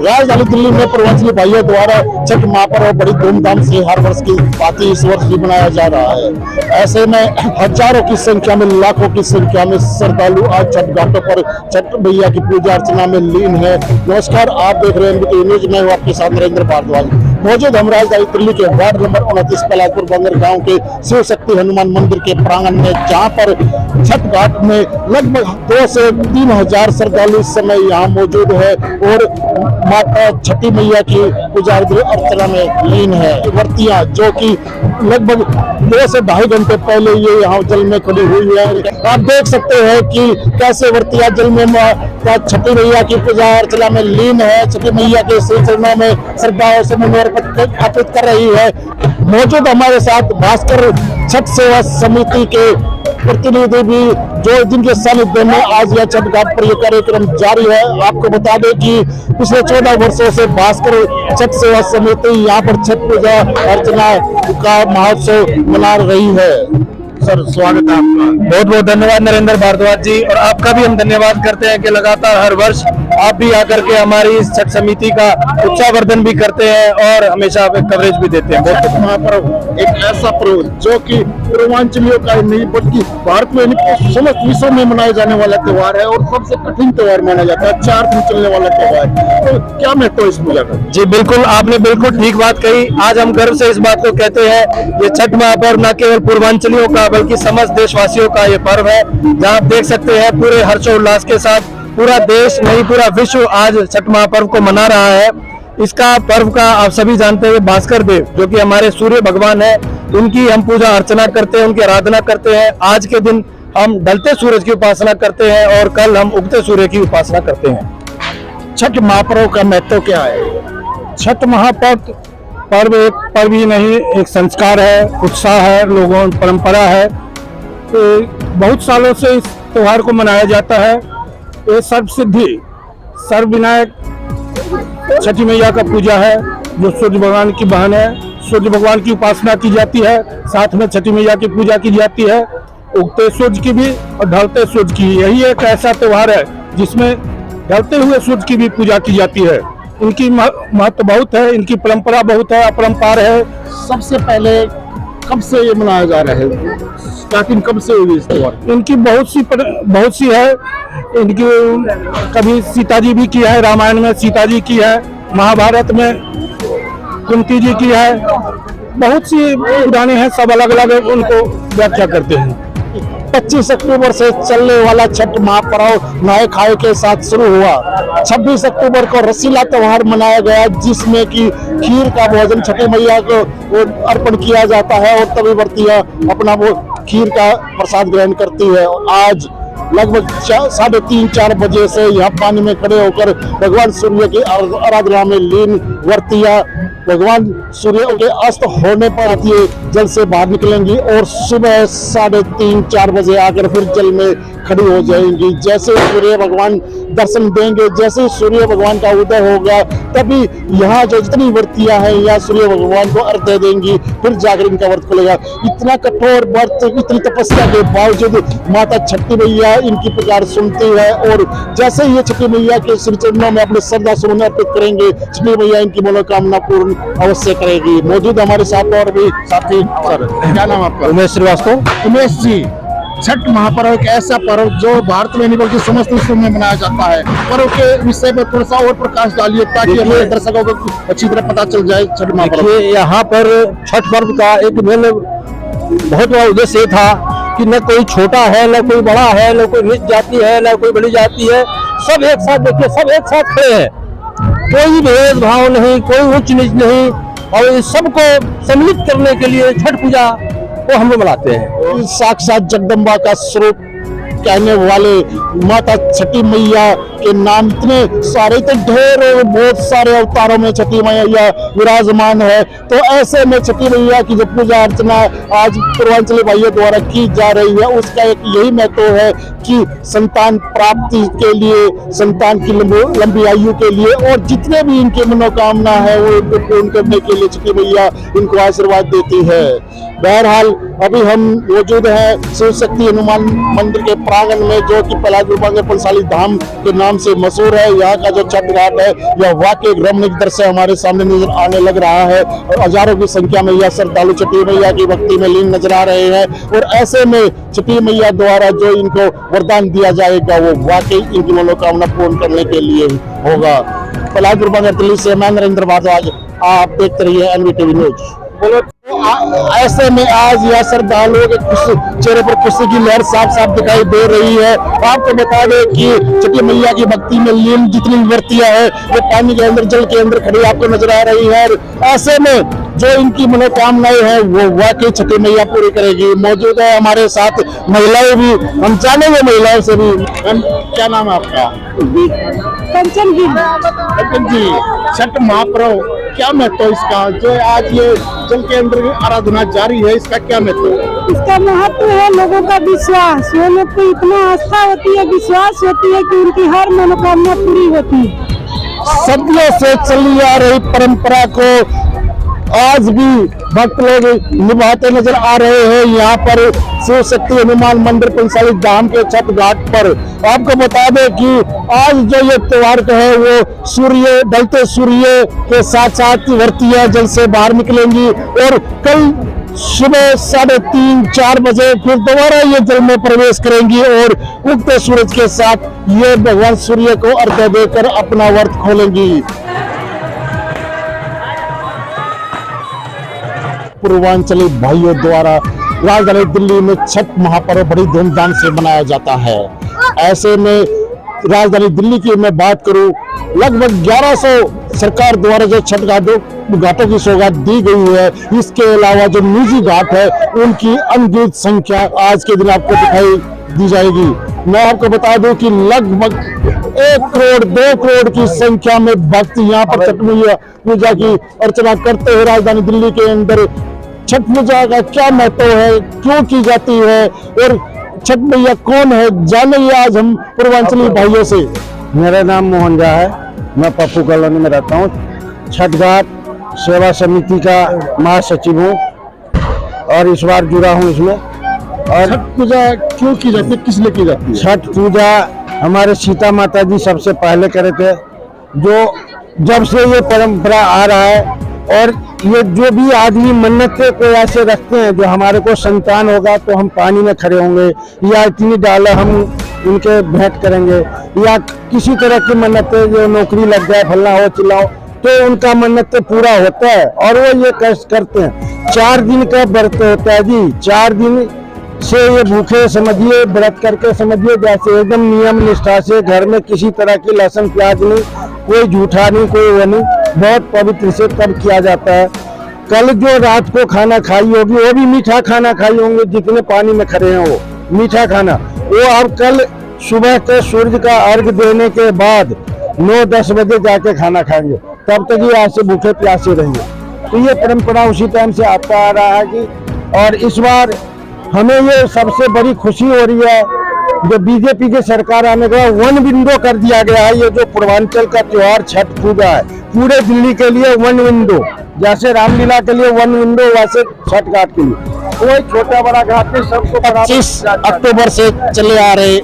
राजधानी दिल्ली में पूर्वांचली भाइयों द्वारा छठ महापर्व बड़ी धूमधाम से हर वर्ष की भांति इस वर्ष भी मनाया जा रहा है। ऐसे में हजारों की संख्या में, लाखों की संख्या में श्रद्धालु आज छठ घाटों पर छठ मैया की पूजा अर्चना में लीन है। नमस्कार, आप देख रहे हैं न्यूज। मैं हूँ आपके साथ नरेंद्र भारद्वाज। मौजूद हम राजधानी दिल्ली के वार्ड नंबर 29 पलासपुर बंदर गांव के शिव शक्ति हनुमान मंदिर के प्रांगण में, जहां पर छठ घाट में लगभग 2 से 3 हजार श्रद्धालु इस समय यहाँ मौजूद है और माता छठी मैया की पूजा अर्चना में लीन है। वर्तियां जो कि लगभग 2 से 2.5 घंटे पहले ये यहाँ जल में खड़ी हुई है। आप देख सकते हैं कि कैसे वर्तियां जल में छठी मैया की पूजा अर्चना में लीन है। छठी मैया के श्री चरणों में श्रद्धाओं से अर्पित कर रही है। मौजूद हमारे साथ भास्कर छठ सेवा समिति के प्रतिनिधि भी, जो जिनके सानिध्य में आज यह छठ घाट पर यह कार्यक्रम जारी है। आपको बता दें कि पिछले 14 वर्षों से भास्कर छठ सेवा समिति यहाँ पर छठ पूजा अर्चना का महोत्सव मना रही है। सर, स्वागत है आपका। बहुत बहुत धन्यवाद नरेंद्र भारद्वाज जी, और आपका भी हम धन्यवाद करते हैं कि लगातार हर वर्ष आप भी आकर के हमारी इस छठ समिति का उत्साहवर्धन भी करते हैं और हमेशा कवरेज भी देते हैं। बहुत महापर्व एक ऐसा पर्व जो कि पूर्वांचलियों का नहीं बल्कि भारत में समस्त विश्व में मनाया जाने वाला त्योहार है और सबसे कठिन त्योहार माना जाता है। 4 दिन चलने वाला त्योहार, तो क्या महत्व है इस पूजा का? जी बिल्कुल, आपने बिल्कुल ठीक बात कही। आज हम गर्व से इस बात को कहते हैं, ये छठ महापर्व न केवल पूर्वांचलियों का बल्कि समस्त देशवासियों का ये पर्व है। जहाँ आप देख सकते हैं पूरे हर्षोल्लास के साथ पूरा देश नहीं पूरा विश्व आज छठ महापर्व को मना रहा है। इसका पर्व का आप सभी जानते हैं, भास्कर देव जो कि हमारे सूर्य भगवान है, उनकी हम पूजा अर्चना करते हैं, उनकी आराधना करते हैं। आज के दिन हम ढलते सूरज की उपासना करते हैं और कल हम उगते सूर्य की उपासना करते हैं। छठ महापर्व का महत्व क्या है? छठ महापर्व एक पर्व ही नहीं, एक संस्कार है, उत्साह है, लोगों परंपरा है। तो बहुत सालों से इस त्योहार को मनाया जाता है। ये सर्व सिद्धि सर्व विनायक छठी मैया का पूजा है, जो सूर्य भगवान की बहन है। सूर्य भगवान की उपासना की जाती है, साथ में छठी मैया की पूजा की जाती है, उगते सूर्य की भी और ढलते सूर्य की। यही एक ऐसा त्योहार है जिसमें ढलते हुए सूर्य की भी पूजा की जाती है। इनकी महत्व बहुत है, इनकी परंपरा बहुत है, अपरंपार है। सबसे पहले कब से ये मनाया जा रहा है? स्टार्टिंग कब से हुई इस त्योहार? इनकी बहुत सी है। इनकी कभी सीता जी भी की है, रामायण में सीता जी की है, महाभारत में कुंती जी की है, बहुत सी पुराने हैं, सब अलग अलग उनको व्याख्या करते हैं। 25 अक्टूबर से चलने वाला छठ महापर्व नहाय खाए के साथ शुरू हुआ। 26 अक्टूबर को रसीला त्योहार मनाया गया, जिसमें कि खीर का भोजन छठी मैया को अर्पण किया जाता है और तभी वर्तियां अपना वो खीर का प्रसाद ग्रहण करती है। आज लगभग 3:30-4 बजे से यहाँ पानी में खड़े होकर भगवान सूर्य की आराधना में लीन वर्तियां भगवान सूर्य के अस्त होने पर ये जल से बाहर निकलेंगी और सुबह 3:30-4 बजे आकर फिर जल में खड़ी हो जाएंगी। जैसे सूर्य भगवान दर्शन देंगे, जैसे सूर्य भगवान का उदय होगा, तभी यहाँ जो जितनी वर्तियां हैं यहाँ सूर्य भगवान को अर्घ्य देंगी, फिर जाकर इनका व्रत खुलेगा। इतना कठोर व्रत, इतनी तपस्या के बावजूद माता छठी मैया इनकी पुकार सुनती है और जैसे ही ये छठी मैया के श्री चरणों में अपने श्रद्धा सुमन अर्पित करेंगे, छठी मैया इनकी मनोकामना पूर्ण अवश्य करेगी। मौजूद हमारे साथ और भी साथी। सर, क्या नाम आपका? उमेश श्रीवास्तव। उमेश जी, छठ महापर्व एक ऐसा पर्व जो भारत में नहीं बल्कि समस्त विश्व में मनाया जाता है। पर्व के विषय में थोड़ा सा और प्रकाश डालिए ताकि हमारे दर्शकों को अच्छी तरह पता चल जाए। छठ महापर्व यहाँ पर छठ पर्व का एक बहुत बड़ा उद्देश्य था कि न कोई छोटा है, न कोई बड़ा है, न कोई नीच जाति है, न कोई बड़ी जाति है, सब एक साथ, देखिए सब एक साथ खड़े हैं। कोई भेदभाव नहीं, कोई उच्च नीच नहीं, और इस सबको सम्मिलित करने के लिए छठ पूजा को हम लोग मनाते हैं। साक्षात जगदम्बा का स्वरूप कहने वाले माता छठी मैया के नाम इतने सारे, तो ढेर बहुत सारे अवतारों में छठी मैया विराजमान है। तो ऐसे में छठी मैया की जो पूजा अर्चना आज पूर्वांचली भाइयों द्वारा की जा रही है, उसका एक यही महत्व है कि संतान प्राप्ति के लिए, संतान की लंबी आयु के लिए और जितने भी इनकी मनोकामना है वो पूर्ण करने के लिए छठी मैया इनको आशीर्वाद देती है। बहरहाल अभी हम मौजूद हैं शिव शक्ति हनुमान मंदिर के प्रांगण में, जो कि पलाजूबांगे पंसाली धाम के नाम से मशहूर है। यहाँ का जो छठ घाट है यह वाकई एक रमणीक दृश्य हमारे सामने नजर आने लग रहा है और हजारों की संख्या में यह श्रद्धालु छठी मैया की भक्ति में लीन नजर आ रहे हैं। और ऐसे में छठी मैया द्वारा जो इनको वरदान दिया जाएगा वो वाकई इनकी मनोकामना पूर्ण करने के लिए होगा। पलाजूबांगे दिल्ली से मैं नरेंद्र भारद्वाज, आप देखते रहिए एनवीटीवी न्यूज। ऐसे में आज यह श्रद्धालुओं के चेहरे पर खुशी की लहर साफ साफ दिखाई दे रही है। आपको बता दें कि छठी मैया की भक्ति में लीन जितनी व्रतियां हैं वो पानी के अंदर, जल के अंदर खड़ी आपको नजर आ रही है। ऐसे में जो इनकी मनोकामनाएं हैं वो वाकई छठी मैया पूरी करेगी। मौजूद है हमारे साथ महिलाएं भी, हम जानेंगे महिलाओं से भी। क्या नाम है आपका? कंचन जी, छठ महापर्व क्या महत्व है इसका, जो आज ये जल के अंदर आराधना जारी है, इसका क्या महत्व है? इसका महत्व है लोगों का विश्वास। वो लोग को इतना आस्था होती है, विश्वास होती है कि उनकी हर मनोकामना पूरी होती है। सदियों से चली आ रही परंपरा को आज भी भक्त लोग निभाते नजर आ रहे हैं। यहाँ पर शिव शक्ति हनुमान मंदिर पंसाली धाम के छठ घाट पर आपको बता दें कि आज जो ये त्योहार है वो सूर्य ढलते सूर्य के साथ साथ व्रतियां जल से बाहर निकलेंगी और कल सुबह 3:30-4 बजे फिर दोबारा ये जल में प्रवेश करेंगी और उगते सूरज के साथ ये भगवान सूर्य को अर्घ्य देकर अपना व्रत खोलेंगी। पूर्वांचली भाइयों द्वारा राजधानी दिल्ली में छठ महापर्व बड़ी धूमधाम से मनाया जाता है। ऐसे में राजधानी दिल्ली की मैं बात करूं, लगभग 1100 सरकार द्वारा जो छठ घाटों की सौगात दी गई है। इसके अलावा जो निजी घाट है उनकी अनगिनत संख्या आज के दिन आपको दिखाई दी जाएगी। मैं आपको बता दूं कि लगभग 1 करोड़ 2 करोड़ की संख्या में भक्त यहाँ पर छठ मैया पूजा की अर्चना करते हैं। राजधानी दिल्ली के अंदर छठ पूजा का क्या महत्व है, क्यों की जाती है और छठ मैया कौन है, जानेंगे आज हम पूर्वांचली भाइयों से। मेरा नाम मोहन झा है, मैं पप्पू कॉलोनी में रहता हूँ। छठ घाट सेवा समिति का महासचिव हूँ और इस बार जुड़ा हूँ इसमें। और छठ पूजा क्यों की जाती है, किस लिए की जाती है? छठ पूजा हमारे सीता माता जी सबसे पहले करे थे, जो जब से ये परंपरा आ रहा है। और ये जो भी आदमी मन्नतें को ऐसे रखते हैं, जो हमारे को संतान होगा तो हम पानी में खड़े होंगे या इतनी डाला हम उनके भेंट करेंगे, या किसी तरह की मन्नतें, जो नौकरी लग जाए फलना हो चिल्लाओ, तो उनका मन्नतें पूरा होता है और वो ये कष्ट करते हैं। 4 दिन का व्रत होता है जी, 4 दिन से ये भूखे समझिए, व्रत करके समझिए, जैसे एकदम नियम निष्ठा से घर में किसी तरह की लहसुन प्याज नहीं, कोई झूठा नहीं, कोई वो नहीं, बहुत पवित्र से तब किया जाता है। कल जो रात को खाना खाई होगी वो भी मीठा खाना खाई होंगे, जितने पानी में खड़े हैं वो मीठा खाना, वो आप कल सुबह के सूर्य का अर्घ देने के बाद 9-10 बजे जाके खाना खाएंगे, तब तक ये ऐसे भूखे प्यासे रहेंगे। तो ये परंपरा उसी टाइम से आता आ रहा है कि, और इस बार हमें ये सबसे बड़ी खुशी हो रही है, जो बीजेपी की सरकार आने के बाद 1 विंडो कर दिया गया है। ये जो पूर्वांचल का त्योहार छठ पूजा है, पूरे दिल्ली के लिए 1 विंडो, जैसे रामलीला के लिए 1 विंडो, वैसे छठ घाट के लिए कोई छोटा बड़ा घाट नहीं, सबको 25 अक्टूबर से चले आ रहे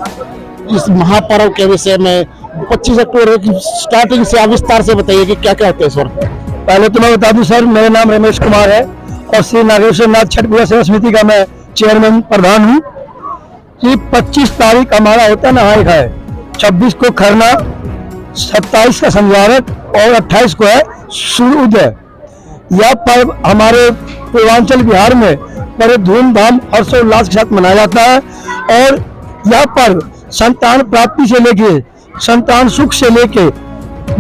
इस महापर्व के विषय में 25 अक्टूबर की स्टार्टिंग से विस्तार से बताइए कि क्या क्या होता है इस वक्त। पहले तो मैं बता दूं सर, मेरा नाम रमेश कुमार है और श्री नागेश्वर नाथ छठ पूजा सेवा समिति का मैं चेयरमैन प्रधान हूँ। कि 25 तारीख हमारा होता है नहाय खाए, 26 को खरना, 27 का संजारक और 28 को है सूर्योदय। यह पर्व हमारे पूर्वांचल बिहार में बड़े धूमधाम हर्षोल्लास के साथ मनाया जाता है और यह पर्व संतान प्राप्ति से लेके संतान सुख से लेके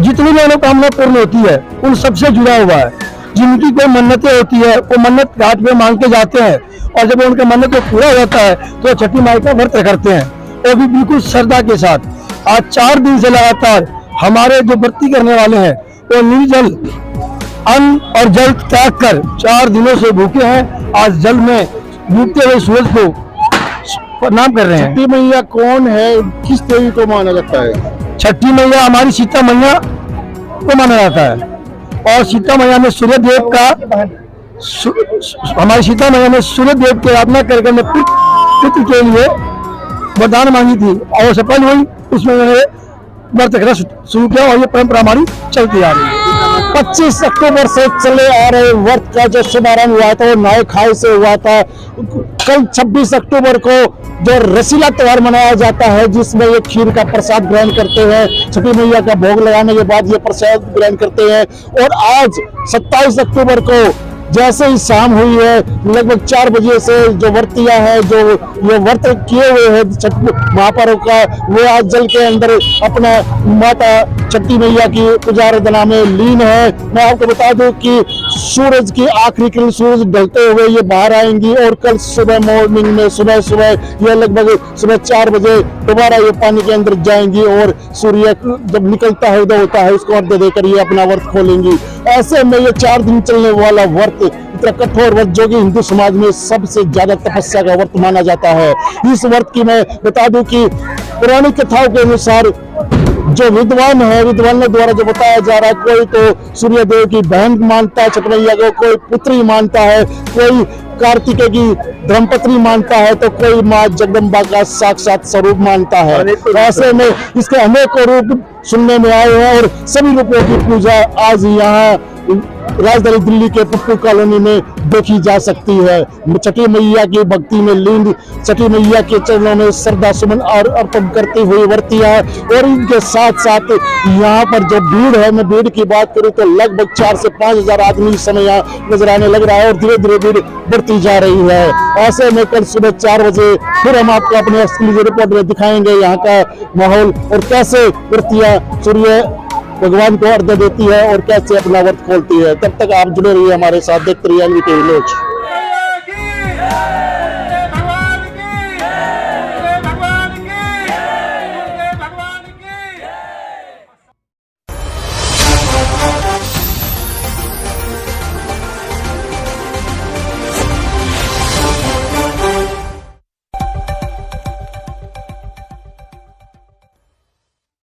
जितनी मनोकामना पूर्ण होती है उन सबसे जुड़ा हुआ है। जिनकी कोई मन्नतें होती है वो मन्नत घाट पे मांग के जाते हैं और जब उनका मन्नत पूरा होता है तो छठी माई का व्रत करते हैं, वो भी बिल्कुल श्रद्धा के साथ। आज 4 दिन से लगातार हमारे जो व्रती करने वाले हैं वो निर्जल अन्न और जल त्याग कर 4 दिनों से भूखे हैं। आज जल में डूबते हुए सूरज को प्रणाम कर रहे हैं। छठी मैया कौन है, किस देवी को माना जाता है? छठी मैया हमारी सीता मैया को माना जाता है और सीता मैया में सूर्य देव का हमारी सीता मैया ने सूर्य देव की आराधना करके अपने पुत्र के लिए वरदान मांगी थी और सफल हुई। उसमें उन्होंने व्रत रखना शुरू किया और ये परंपरा हमारी चलती आ रही है। 25 अक्टूबर से चले आ रहे व्रत का जो शुभारंभ हुआ था वो नए खाई से हुआ था। कल 26 अक्टूबर को जो रसीला त्योहार मनाया जाता है जिसमें ये खीर का प्रसाद ग्रहण करते हैं, छठी मैया का भोग लगाने के बाद ये प्रसाद ग्रहण करते हैं। और आज 27 अक्टूबर को जैसे ही शाम हुई है लगभग 4 बजे से जो व्रतियां हैं जो ये व्रत किए हुए हैं छठ महापर्व का वो आज जल के अंदर अपना माता छठी मैया की पूजा आराधना में लीन है। मैं आपको बता दूं कि सूरज की आखिरी किरण सूरज ढलते हुए ये बाहर आएंगी और कल सुबह मॉर्निंग में सुबह ये लगभग सुबह 4 बजे दोबारा ये पानी के अंदर जाएंगी और सूर्य जब निकलता है उदय होता है उसको अर्घ्य देकर ये अपना व्रत खोलेंगी। ऐसे में ये 4 दिन चलने वाला व्रत इतना कठोर व्रत जो कि हिंदू समाज में सबसे ज्यादा तपस्या का व्रत माना जाता है। इस व्रत की मैं बता दूं कि पौराणिक कथाओं के अनुसार जो विद्वान है विद्वानों द्वारा जो बताया जा रहा है कोई तो सूर्य देव की बहन मानता है छठ मैया को, कोई पुत्री मानता है, कोई कार्तिकेय की धर्मपत्नी मानता है तो कोई माँ जगदम्बा का साक्षात स्वरूप मानता है। ऐसे में इसके अनेकों रूप सुनने में आए हैं और सभी रूपों की पूजा आज यहाँ राजधानी दिल्ली के पुप्पू कॉलोनी में देखी जा सकती है। छठी मैया की भक्ति में लीन छठी मैया के चरणों में श्रद्धा सुमन और अर्पण करती हुई वर्तियां और इनके साथ साथ यहाँ पर जो भीड़ है, मैं भीड़ की बात करूं तो लगभग 4 से 5 हजार आदमी इस समय यहाँ नजर आने लग रहा है और धीरे धीरे भीड़ बढ़ती जा रही है। ऐसे में कल सुबह 4 बजे फिर हम आपको अपने एक्सक्लूसिव रिपोर्ट में दिखाएंगे यहाँ का माहौल और कैसे वर्तियां सूर्य भगवान को अर्घ्य देती है और कैसे अपना व्रत खोलती है। तब तक आप जुड़े रहिए हमारे साथ, देखते रहिए NV टीवी न्यूज।